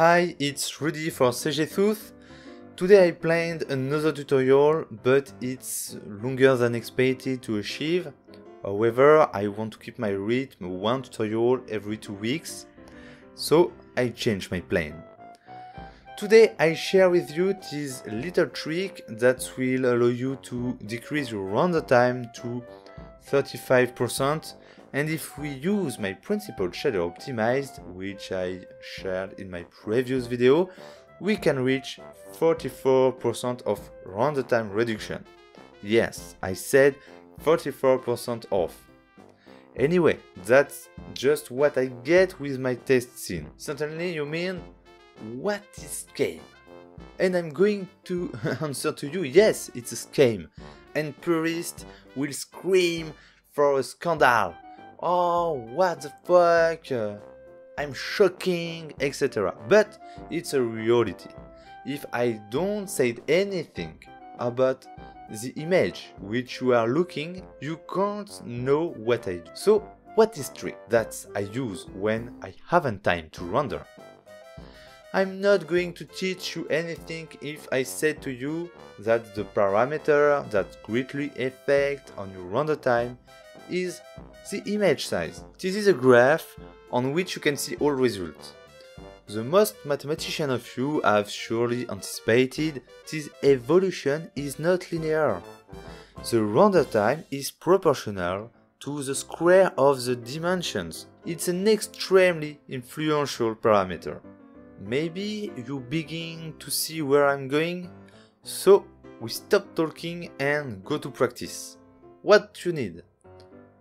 Hi, it's Rudy for CGTooth. Today I planned another tutorial, but it's longer than expected to achieve. However, I want to keep my rhythm, one tutorial every 2 weeks, so I changed my plan. Today I share with you this little trick that will allow you to decrease your render time to 35%, and if we use my principal shader optimized, which I shared in my previous video, we can reach 44% of render time reduction. Yes, I said 44% off. Anyway, that's just what I get with my test scene. Certainly you mean, what is scam? And I'm going to answer to you, yes, it's a scam. And purists will scream for a scandal. Oh, what the fuck, I'm shocking, etc. But it's a reality. If I don't say anything about the image which you are looking, you can't know what I do. So what is trick that I use when I haven't time to render? I'm not going to teach you anything if I said to you that the parameter that greatly affects on your render time is the image size. This is a graph on which you can see all results. The most mathematician of you have surely anticipated this evolution is not linear. The render time is proportional to the square of the dimensions. It's an extremely influential parameter. Maybe you begin to see where I'm going? So we stop talking and go to practice. What you need?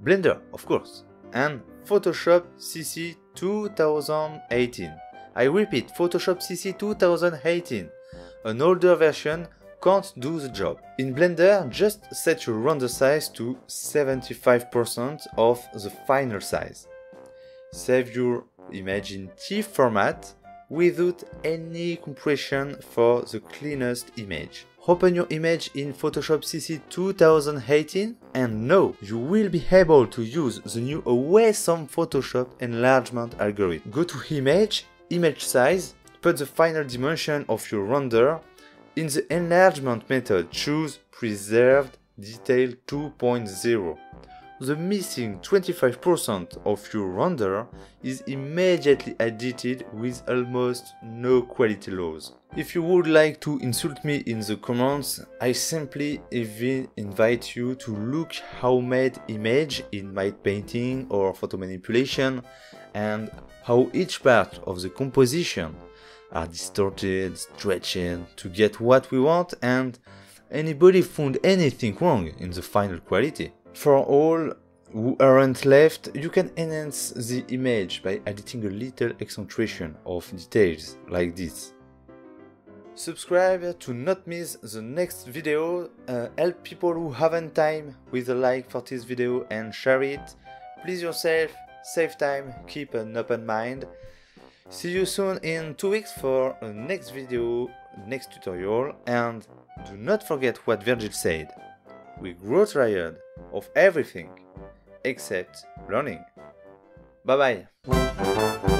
Blender, of course, and Photoshop CC 2018. I repeat, Photoshop CC 2018. An older version can't do the job. In Blender, just set your render size to 75% of the final size. Save your image in TIFF format without any compression for the cleanest image. Open your image in Photoshop CC 2018 and now you will be able to use the new awesome Photoshop enlargement algorithm. Go to Image, Image Size, put the final dimension of your render. In the enlargement method, choose Preserved Detail 2.0. The missing 25% of your render is immediately edited with almost no quality loss. If you would like to insult me in the comments, I simply invite you to look how made image in matte painting or photo manipulation and how each part of the composition are distorted, stretched to get what we want, and anybody found anything wrong in the final quality. For all who aren't left, you can enhance the image by editing a little accentration of details like this. Subscribe to not miss the next video, help people who haven't time with a like for this video and share it. Please yourself, save time, keep an open mind. See you soon in 2 weeks for a next video, next tutorial, and do not forget what Virgil said. We grow tired of everything except learning. Bye bye.